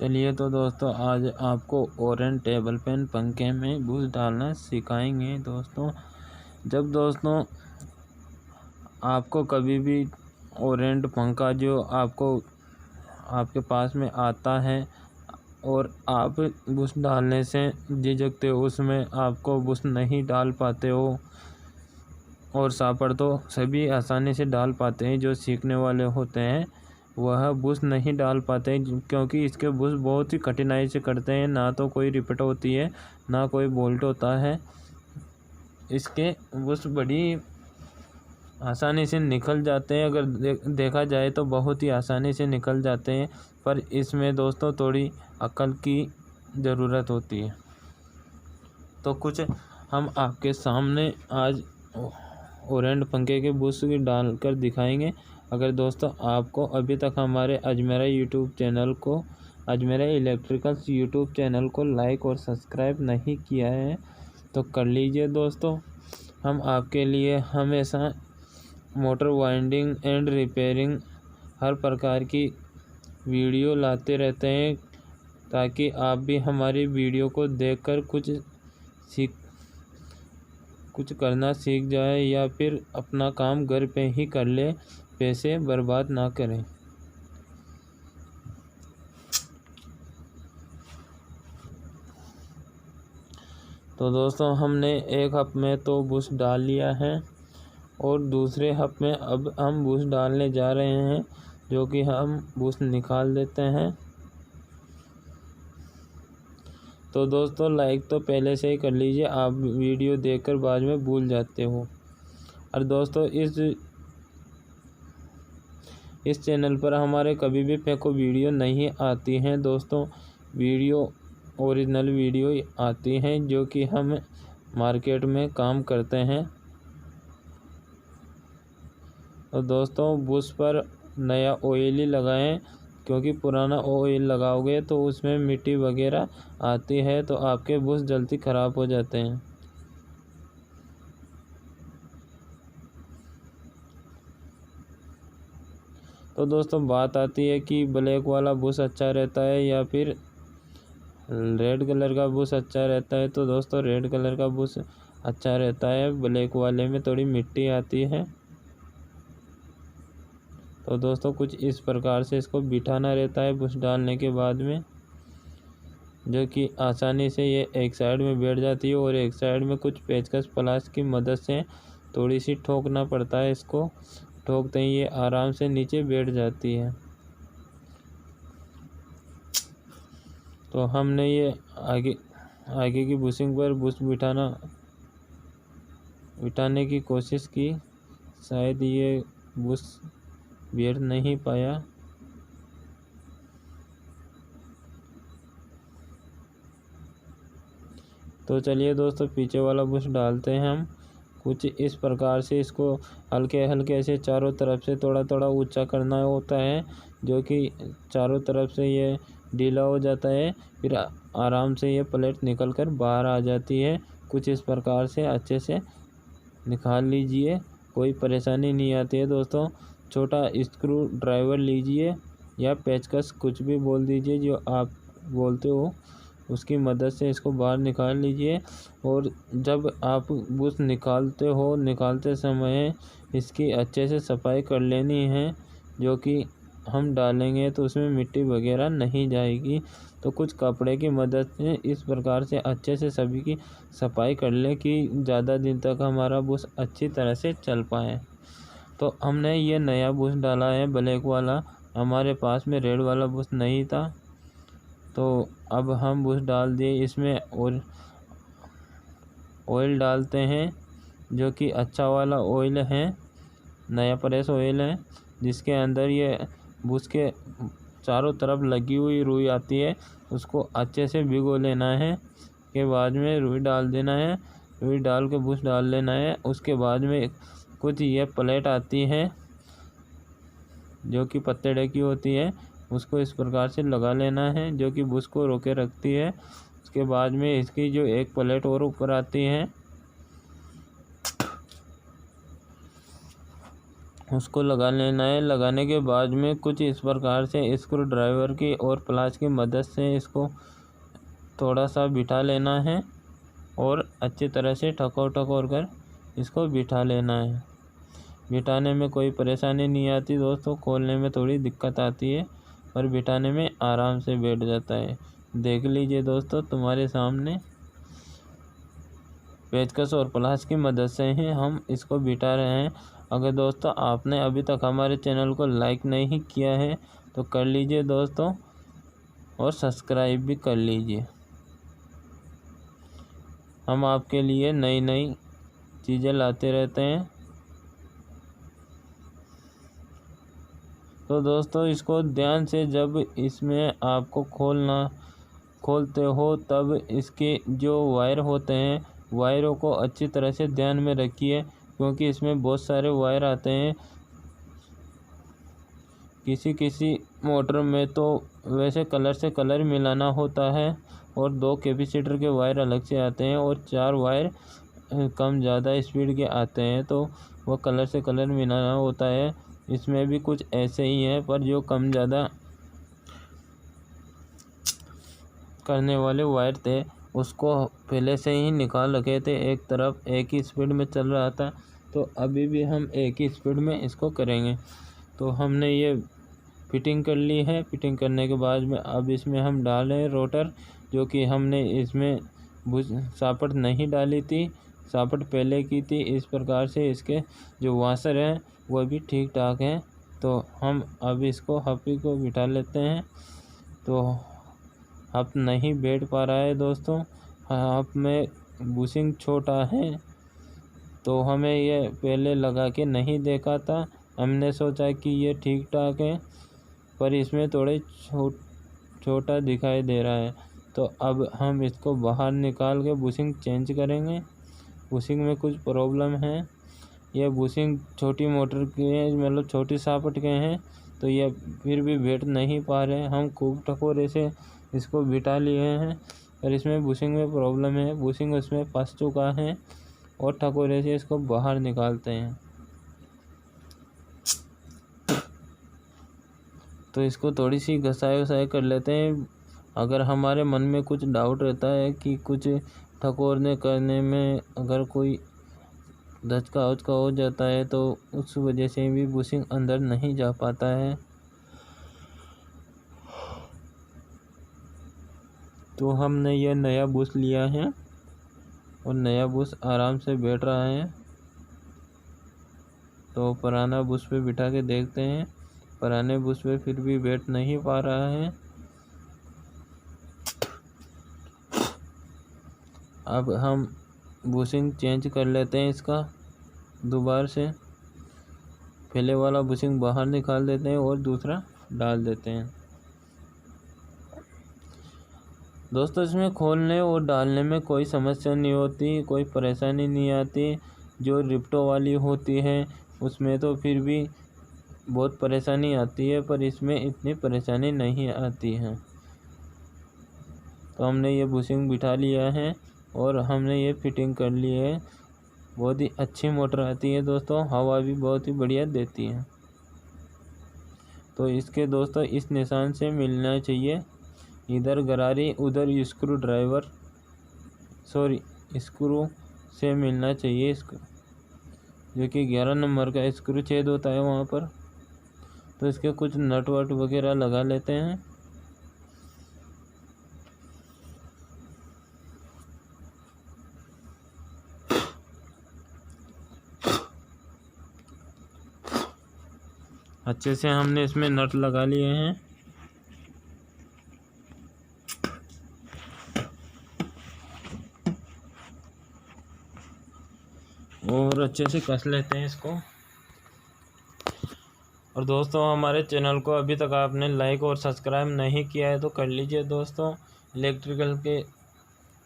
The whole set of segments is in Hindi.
चलिए तो दोस्तों आज आपको ओरेन टेबल फैन पंखे में बूस्ट डालना सिखाएंगे। जब दोस्तों आपको कभी भी ओरेंट पंखा जो आपके पास में आता है और आप बूस्ट डालने से झिझकते हो, उसमें आपको बूस्ट नहीं डाल पाते हो और सापड़ तो सभी आसानी से डाल पाते हैं। जो सीखने वाले होते हैं वह बूस्ट नहीं डाल पाते क्योंकि इसके बूस्ट बहुत ही कठिनाई से करते हैं। ना तो कोई रिपीट होती है, ना कोई बोल्ट होता है। इसके बूस्ट बड़ी आसानी से निकल जाते हैं। अगर देखा जाए तो बहुत ही आसानी से निकल जाते हैं, पर इसमें दोस्तों थोड़ी अक्ल की ज़रूरत होती है। तो कुछ हम आपके सामने आज ओरेंट पंखे के बूस्ट डालकर दिखाएंगे। अगर दोस्तों आपको अभी तक हमारे अजमेरा इलेक्ट्रिकल्स यूट्यूब चैनल को लाइक और सब्सक्राइब नहीं किया है तो कर लीजिए। दोस्तों हम आपके लिए हमेशा मोटर वाइंडिंग एंड रिपेयरिंग हर प्रकार की वीडियो लाते रहते हैं, ताकि आप भी हमारी वीडियो को देखकर कुछ करना सीख जाए या फिर अपना काम घर पे ही कर ले, पैसे बर्बाद ना करें। तो दोस्तों हमने एक हफ में तो बूस्ट डाल लिया है और दूसरे हफ में अब हम बूस्ट डालने जा रहे हैं, जो कि हम बूस्ट निकाल देते हैं। तो दोस्तों लाइक तो पहले से ही कर लीजिए, आप वीडियो देखकर बाद में भूल जाते हो। और दोस्तों इस चैनल पर हमारे कभी भी फेको वीडियो नहीं आती हैं। दोस्तों ओरिजिनल वीडियो आती हैं जो कि हम मार्केट में काम करते हैं। तो दोस्तों बूस्ट पर नया ऑयल ही लगाएं, क्योंकि पुराना ऑयल लगाओगे तो उसमें मिट्टी वगैरह आती है तो आपके बूस्ट जल्दी ख़राब हो जाते हैं। तो दोस्तों बात आती है कि ब्लैक वाला बूस्ट अच्छा रहता है या फिर रेड कलर का बूस्ट अच्छा रहता है। तो दोस्तों रेड कलर का बूस्ट अच्छा रहता है, ब्लैक वाले में थोड़ी मिट्टी आती है। तो दोस्तों कुछ इस प्रकार से इसको बिठाना रहता है बूस्ट डालने के बाद में, जो कि आसानी से ये एक साइड में बैठ जाती है और एक साइड में कुछ पेचकस प्लास की मदद से थोड़ी सी ठोकना पड़ता है। इसको ठोकते ही ये आराम से नीचे बैठ जाती है। तो हमने ये आगे की बुशिंग पर बूस्ट बिठाने की कोशिश की, शायद ये बूस्ट बैठ नहीं पाया। तो चलिए दोस्तों पीछे वाला बूस्ट डालते हैं हम। कुछ इस प्रकार से इसको हल्के हल्के से चारों तरफ से थोड़ा थोड़ा ऊंचा करना होता है, जो कि चारों तरफ से ये ढीला हो जाता है, फिर आराम से ये प्लेट निकल कर बाहर आ जाती है। कुछ इस प्रकार से अच्छे से निकाल लीजिए, कोई परेशानी नहीं आती है। दोस्तों छोटा स्क्रू ड्राइवर लीजिए या पेचकस, कुछ भी बोल दीजिए जो आप बोलते हो, उसकी मदद से इसको बाहर निकाल लीजिए। और जब आप बूस्ट निकालते समय इसकी अच्छे से सफाई कर लेनी है, जो कि हम डालेंगे तो उसमें मिट्टी वगैरह नहीं जाएगी। तो कुछ कपड़े की मदद से इस प्रकार से अच्छे से सभी की सफाई कर ले कि ज़्यादा दिन तक हमारा बूस्ट अच्छी तरह से चल पाए। तो हमने ये नया बूस्ट डाला है ब्लैक वाला, हमारे पास में रेड वाला बूस्ट नहीं था, तो अब हम बूस्ट डाल दिए इसमें। और ऑयल डालते हैं, जो कि अच्छा वाला ऑयल है, नया फ्रेश ऑयल है, जिसके अंदर ये बूस्ट के चारों तरफ लगी हुई रुई आती है, उसको अच्छे से भिगो लेना है। के बाद में रुई डाल देना है, रुई डाल के बूस्ट डाल लेना है। उसके बाद में कुछ ये प्लेट आती है जो कि पत्ते की होती है, उसको इस प्रकार से लगा लेना है, जो कि बूस्ट को रोके रखती है। उसके बाद में इसकी जो एक प्लेट और ऊपर आती है, उसको लगा लेना है। लगाने के बाद में कुछ इस प्रकार से स्क्रू ड्राइवर की और प्लास की मदद से इसको थोड़ा सा बिठा लेना है और अच्छी तरह से ठकोर कर इसको बिठा लेना है। बिठाने में कोई परेशानी नहीं आती दोस्तों, खोलने में थोड़ी दिक्कत आती है पर बिठाने में आराम से बैठ जाता है। देख लीजिए दोस्तों, तुम्हारे सामने पेचकस और प्लास की मदद से ही हम इसको बिठा रहे हैं। अगर दोस्तों आपने अभी तक हमारे चैनल को लाइक नहीं किया है तो कर लीजिए दोस्तों, और सब्सक्राइब भी कर लीजिए। हम आपके लिए नई नई चीज़ें लाते रहते हैं। तो दोस्तों इसको ध्यान से, जब इसमें आपको खोलते हो तब इसके जो वायर होते हैं, वायरों को अच्छी तरह से ध्यान में रखिए, क्योंकि इसमें बहुत सारे वायर आते हैं। किसी मोटर में तो वैसे कलर से कलर मिलाना होता है और 2 कैपेसिटर के वायर अलग से आते हैं और 4 वायर कम ज़्यादा स्पीड के आते हैं, तो वो कलर से कलर मिलाना होता है। इसमें भी कुछ ऐसे ही है, पर जो कम ज़्यादा करने वाले वायर थे उसको पहले से ही निकाल रखे थे। एक तरफ एक ही स्पीड में चल रहा था, तो अभी भी हम एक ही स्पीड में इसको करेंगे। तो हमने ये फिटिंग कर ली है। फिटिंग करने के बाद में अब इसमें हम डालें रोटर, जो कि हमने इसमें सापट नहीं डाली थी, सापट पहले की थी। इस प्रकार से इसके जो वाशर हैं वो भी ठीक ठाक हैं। तो हम अब इसको हपी को बिठा लेते हैं। तो हप नहीं बैठ पा रहा है दोस्तों, हप में बुशिंग छोटा है, तो हमें ये पहले लगा के नहीं देखा था। हमने सोचा कि ये ठीक ठाक है, पर इसमें थोड़े छोटा दिखाई दे रहा है। तो अब हम इसको बाहर निकाल के बुशिंग चेंज करेंगे। बुशिंग में कुछ प्रॉब्लम है, ये बुशिंग छोटी मोटर के हैं, मतलब छोटी सापट के हैं, तो ये फिर भी बैठ नहीं पा रहे हैं। हम खूब ठकोरे से इसको बिठा लिए हैं, पर इसमें बुशिंग में प्रॉब्लम है। बुशिंग उसमें फंस चुका है और ठकोरे से इसको बाहर निकालते हैं। तो इसको थोड़ी सी घसाई वसाई कर लेते हैं। अगर हमारे मन में कुछ डाउट रहता है कि कुछ ठकोरने करने में अगर कोई धचका उचका हो जाता है, तो उस वजह से भी बुशिंग अंदर नहीं जा पाता है। तो हमने ये नया बुश लिया है और नया बुश आराम से बैठ रहा है। तो पुराना बुश पे बिठा के देखते हैं। पुराने बुश पे फिर भी बैठ नहीं पा रहा है। अब हम बुशिंग चेंज कर लेते हैं इसका दोबारा से। पहले वाला बुशिंग बाहर निकाल देते हैं और दूसरा डाल देते हैं। दोस्तों इसमें खोलने और डालने में कोई समस्या नहीं होती, कोई परेशानी नहीं आती। जो रिप्टो वाली होती है उसमें तो फिर भी बहुत परेशानी आती है, पर इसमें इतनी परेशानी नहीं आती है। तो हमने ये बुशिंग बिठा लिया है और हमने ये फिटिंग कर ली है। बहुत ही अच्छी मोटर आती है दोस्तों, हवा भी बहुत ही बढ़िया देती है। तो इसके दोस्तों इस निशान से मिलना चाहिए, इधर गरारी उधर स्क्रू से मिलना चाहिए इसको, जो कि 11 नंबर का स्क्रू छेद होता है वहाँ पर। तो इसके कुछ नट वट वगैरह लगा लेते हैं। अच्छे से हमने इसमें नट लगा लिए हैं और अच्छे से कस लेते हैं इसको। और दोस्तों हमारे चैनल को अभी तक आपने लाइक और सब्सक्राइब नहीं किया है तो कर लीजिए दोस्तों। इलेक्ट्रिकल के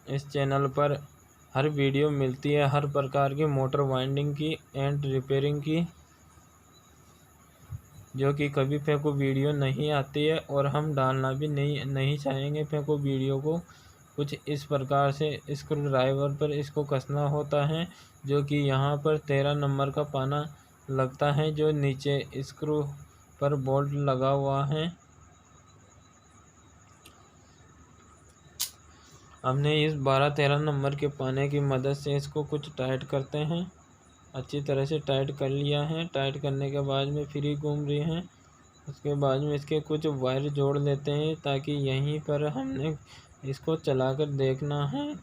इस चैनल पर हर वीडियो मिलती है, हर प्रकार की मोटर वाइंडिंग की एंड रिपेयरिंग की, जो कि कभी फेंको वीडियो नहीं आती है और हम डालना भी नहीं चाहेंगे फेंको वीडियो को। कुछ इस प्रकार से स्क्रू ड्राइवर पर इसको कसना होता है, जो कि यहाँ पर 13 नंबर का पाना लगता है जो नीचे स्क्रू पर बोल्ट लगा हुआ है। हमने इस 12-13 नंबर के पाने की मदद से इसको कुछ टाइट करते हैं। अच्छी तरह से टाइट कर लिया है। टाइट करने के बाद में फ्री घूम रही हैं। उसके बाद में इसके कुछ वायर जोड़ लेते हैं ताकि यहीं पर हमने इसको चलाकर देखना है।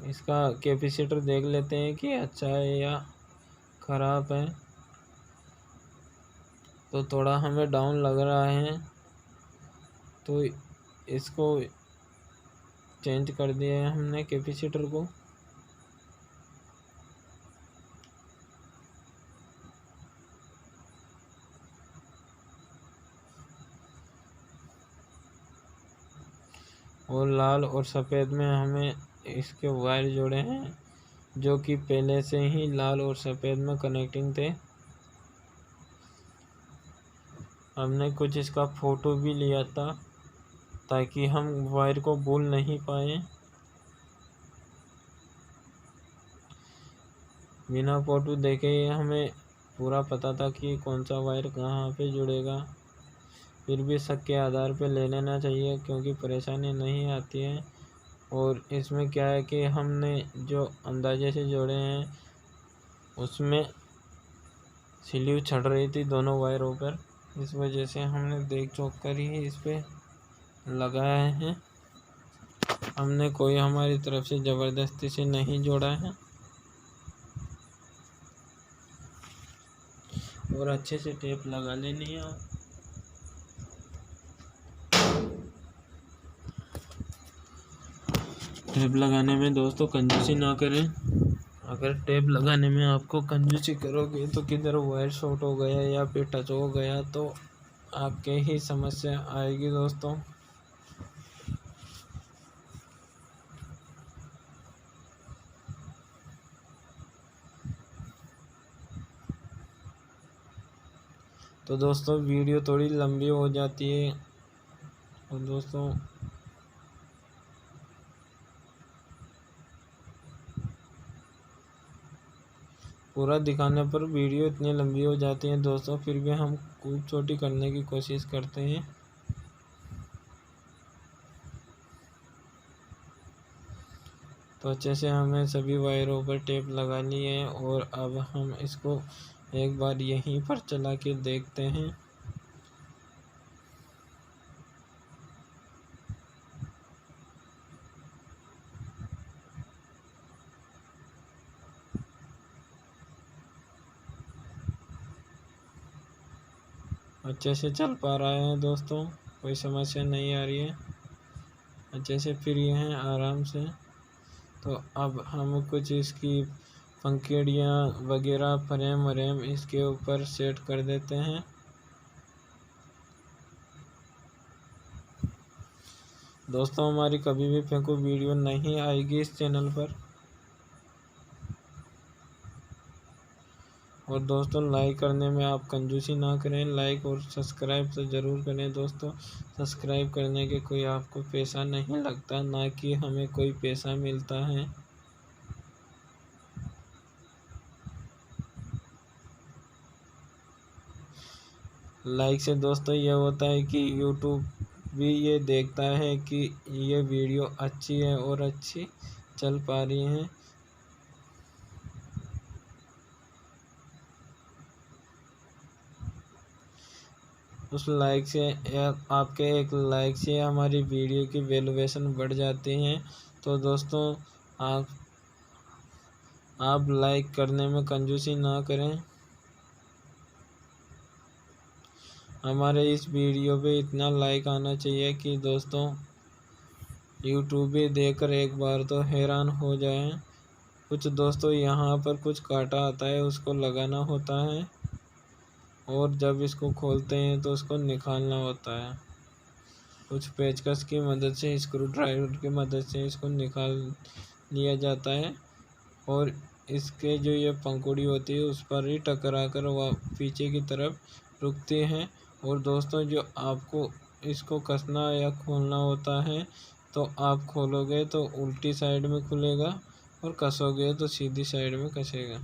इसका कैपेसिटर देख लेते हैं कि अच्छा है या ख़राब है। तो थोड़ा हमें डाउन लग रहा है, तो इसको चेंज कर दिया है हमने कैपेसिटर को। और लाल और सफ़ेद में हमें इसके वायर जोड़े हैं, जो कि पहले से ही लाल और सफ़ेद में कनेक्टिंग थे। हमने कुछ इसका फ़ोटो भी लिया था ताकि हम वायर को भूल नहीं पाए। बिना फ़ोटो देखे ही हमें पूरा पता था कि कौन सा वायर कहाँ पे जुड़ेगा। फिर भी शक के आधार पे ले लेना चाहिए, क्योंकि परेशानी नहीं आती है। और इसमें क्या है कि हमने जो अंदाजे से जोड़े हैं उसमें स्लीव छड़ रही थी दोनों वायरों पर, इस वजह से हमने देख चौक कर ही इस पे लगाया है। हमने कोई हमारी तरफ से ज़बरदस्ती से नहीं जोड़ा है। और अच्छे से टेप लगा लेनी है। टेप लगाने में दोस्तों कंजूसी ना करें। अगर टेप लगाने में आपको कंजूसी करोगे तो किधर वायर शॉर्ट हो गया या फिर टच हो गया तो आपके ही समस्या आएगी दोस्तों। तो दोस्तों वीडियो थोड़ी लंबी हो जाती है, और दोस्तों पूरा दिखाने पर वीडियो इतनी लंबी हो जाती है दोस्तों, फिर भी हम खूब छोटी करने की कोशिश करते हैं। तो अच्छे से हमें सभी वायरों पर टेप लगा ली है, और अब हम इसको एक बार यहीं पर चला के देखते हैं। अच्छे से चल पा रहा है दोस्तों, कोई समस्या नहीं आ रही है। अच्छे से फ्री हैं आराम से। तो अब हम कुछ इसकी पंखुड़ियाँ वगैरह फ्रेम व्रेम इसके ऊपर सेट कर देते हैं। दोस्तों हमारी कभी भी फेंको वीडियो नहीं आएगी इस चैनल पर। और दोस्तों लाइक करने में आप कंजूसी ना करें, लाइक और सब्सक्राइब तो ज़रूर करें दोस्तों। सब्सक्राइब करने के कोई आपको पैसा नहीं लगता, ना कि हमें कोई पैसा मिलता है। लाइक से दोस्तों ये होता है कि यूट्यूब भी ये देखता है कि ये वीडियो अच्छी है और अच्छी चल पा रही है। उस लाइक से या आपके एक लाइक से हमारी वीडियो की वैल्यूएशन बढ़ जाती है। तो दोस्तों आप लाइक करने में कंजूसी ना करें। हमारे इस वीडियो पे इतना लाइक आना चाहिए कि दोस्तों यूट्यूब भी देखकर एक बार तो हैरान हो जाएं। कुछ दोस्तों यहाँ पर कुछ कांटा आता है, उसको लगाना होता है, और जब इसको खोलते हैं तो उसको निकालना होता है। कुछ पेचकस की मदद से, स्क्रू ड्राइवर की मदद से इसको निकाल लिया जाता है, और इसके जो ये पंखुड़ी होती है उस पर ही टकरा कर वह पीछे की तरफ रुकती हैं। और दोस्तों जो आपको इसको कसना या खोलना होता है, तो आप खोलोगे तो उल्टी साइड में खुलेगा और कसोगे तो सीधी साइड में कसेगा।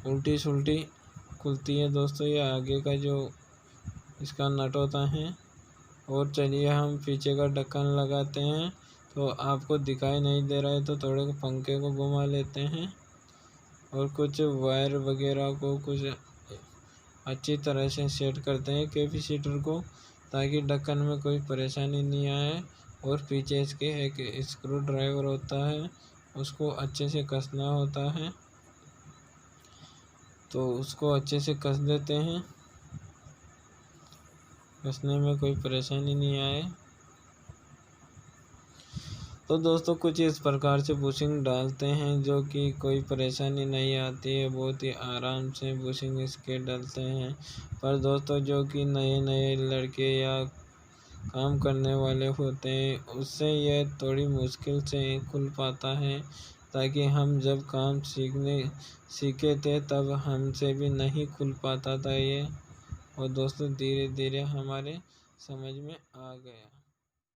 उल्टी सुल्टी खुलती है दोस्तों ये आगे का जो इसका नट होता है। और चलिए हम पीछे का ढक्कन लगाते हैं। तो आपको दिखाई नहीं दे रहा है तो थोड़े पंखे को घुमा लेते हैं और कुछ वायर वगैरह को कुछ अच्छी तरह से सेट करते हैं कैपेसिटर को, ताकि ढक्कन में कोई परेशानी नहीं आए। और पीछे इसके एक स्क्रू ड्राइवर होता है, उसको अच्छे से कसना होता है। तो उसको अच्छे से कस देते हैं, कसने में कोई परेशानी नहीं आए। तो दोस्तों कुछ इस प्रकार से बुशिंग डालते हैं जो कि कोई परेशानी नहीं आती है, बहुत ही आराम से बुशिंग इसके डालते हैं। पर दोस्तों जो कि नए नए लड़के या काम करने वाले होते हैं उससे यह थोड़ी मुश्किल से खुल पाता है, ताकि हम जब काम सीखे थे तब हमसे भी नहीं खुल पाता था ये। और दोस्तों धीरे धीरे हमारे समझ में आ गया।